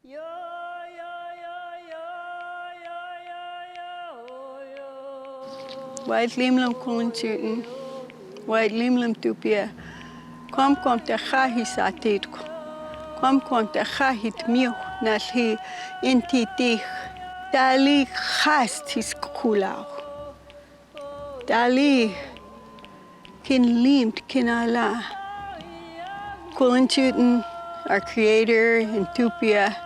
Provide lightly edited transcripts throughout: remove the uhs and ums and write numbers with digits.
White limlum kunchuten, white limlum tupia, kom te chahi satitko, kom te chahi tmiu, nalhi inti tich, dali chastis kulau, dali kin limt kin ala, kunchuten, our creator in Tupia,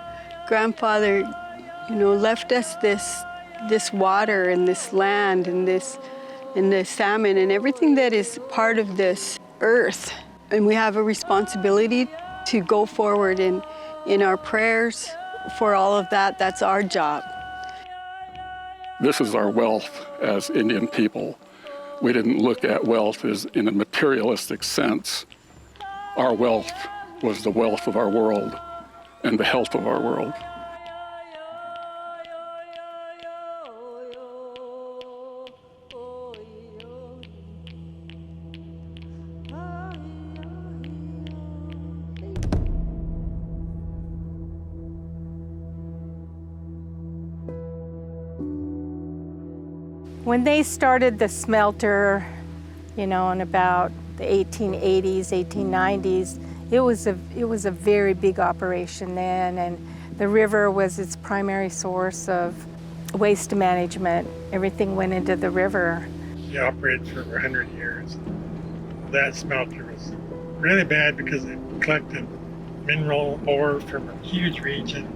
grandfather, left us this water and this land and the salmon and everything that is part of this earth. And we have a responsibility to go forward in our prayers for all of that. That's our job. This is our wealth as Indian people. We didn't look at wealth as in a materialistic sense. Our wealth was the wealth of our world and the health of our world. When they started the smelter, in about the 1880s, 1890s, it was a very big operation then, and the river was its primary source of waste management. Everything went into the river. It operated for over 100 years. That smelter was really bad because it collected mineral ore from a huge region.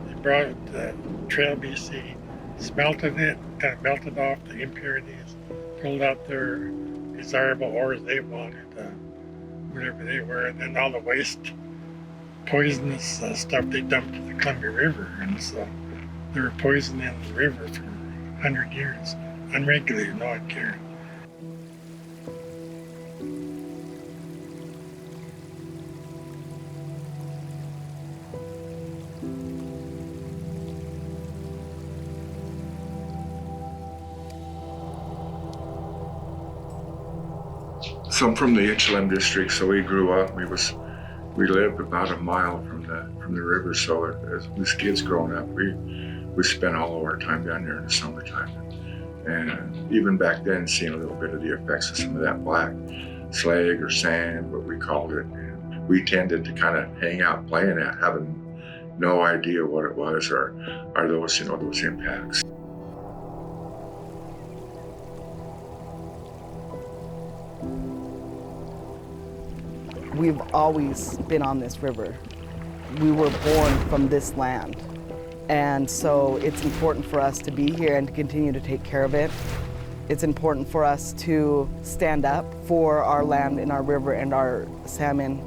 They brought it to Trail, BC, smelted it, kind of melted off the impurities, pulled out their desirable ores they wanted, whatever they were, and then all the waste, poisonous stuff they dumped to the Columbia River, and so they were poisoning the river for 100 years, unregulated, no one cared. So I'm from the HLM district, so we grew up. We lived about a mile from the river. So as kids growing up, we spent all of our time down there in the summertime, and even back then, seeing a little bit of the effects of some of that black slag or sand, what we called it. And we tended to kind of hang out playing at, having no idea what it was or those those impacts. We've always been on this river. We were born from this land. And so it's important for us to be here and to continue to take care of it. It's important for us to stand up for our land and our river and our salmon.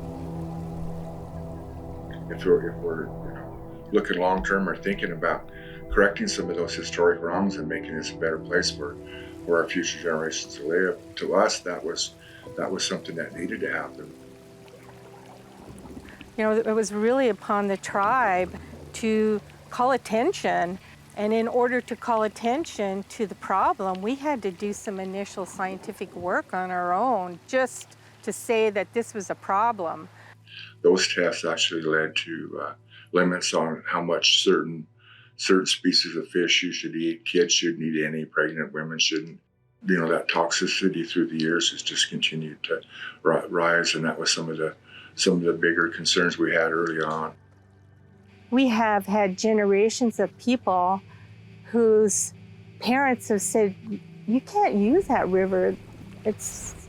If we're looking long term or thinking about correcting some of those historic wrongs and making this a better place for our future generations to live, to us that was something that needed to happen. It was really upon the tribe to call attention, and in order to call attention to the problem, we had to do some initial scientific work on our own just to say that this was a problem. Those tests actually led to limits on how much certain species of fish you should eat. Kids shouldn't eat any, pregnant women shouldn't. That toxicity through the years has just continued to rise, and that was some of the bigger concerns we had early on. We have had generations of people whose parents have said, you can't use that river. It's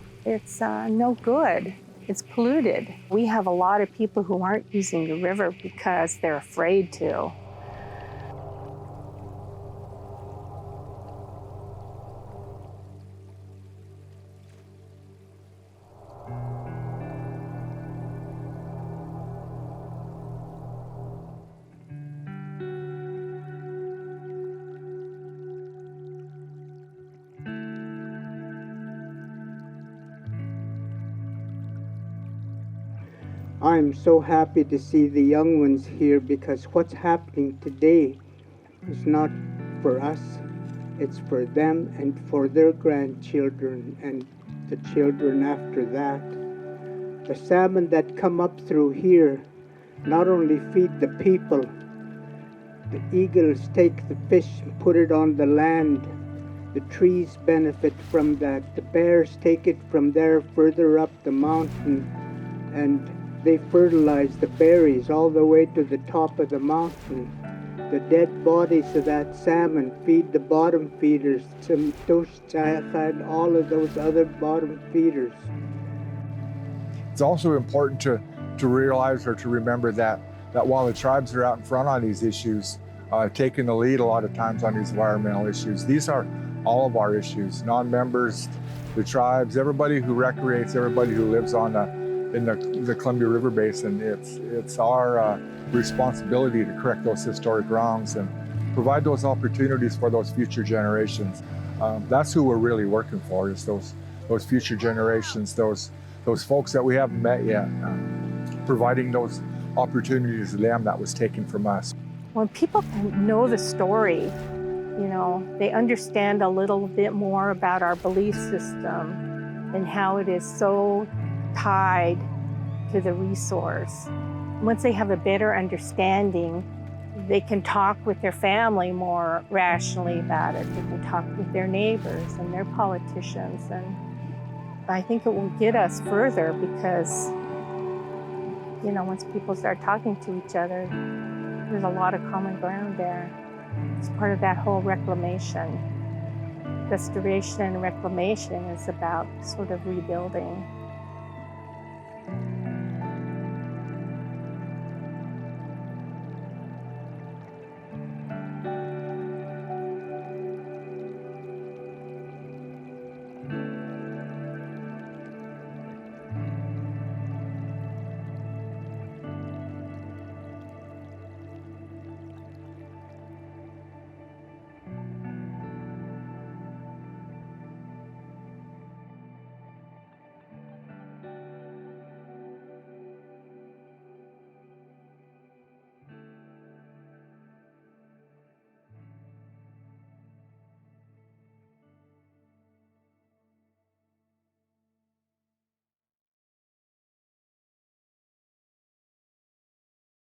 no good. It's polluted. We have a lot of people who aren't using the river because they're afraid to. I'm so happy to see the young ones here, because what's happening today is not for us, it's for them and for their grandchildren and the children after that. The salmon that come up through here not only feed the people, The eagles take the fish and put it on the land. The trees benefit from that. The bears take it from there further up the mountain, and they fertilize the berries all the way to the top of the mountain. The dead bodies of that salmon feed the bottom feeders, and all of those other bottom feeders. It's also important to realize or to remember that while the tribes are out in front on these issues, taking the lead a lot of times on these environmental issues, these are all of our issues. Non-members, the tribes, everybody who recreates, everybody who lives on in the Columbia River Basin, it's our responsibility to correct those historic wrongs and provide those opportunities for those future generations. That's who we're really working for, is those future generations, those folks that we haven't met yet, providing those opportunities to them that was taken from us. When people can know the story, you know, they understand a little bit more about our belief system and how it is so tied to the resource. Once they have a better understanding, they can talk with their family more rationally about it. They can talk with their neighbors and their politicians. And I think it will get us further because, you know, once people start talking to each other, there's a lot of common ground there. It's part of that whole reclamation. Restoration and reclamation is about sort of rebuilding.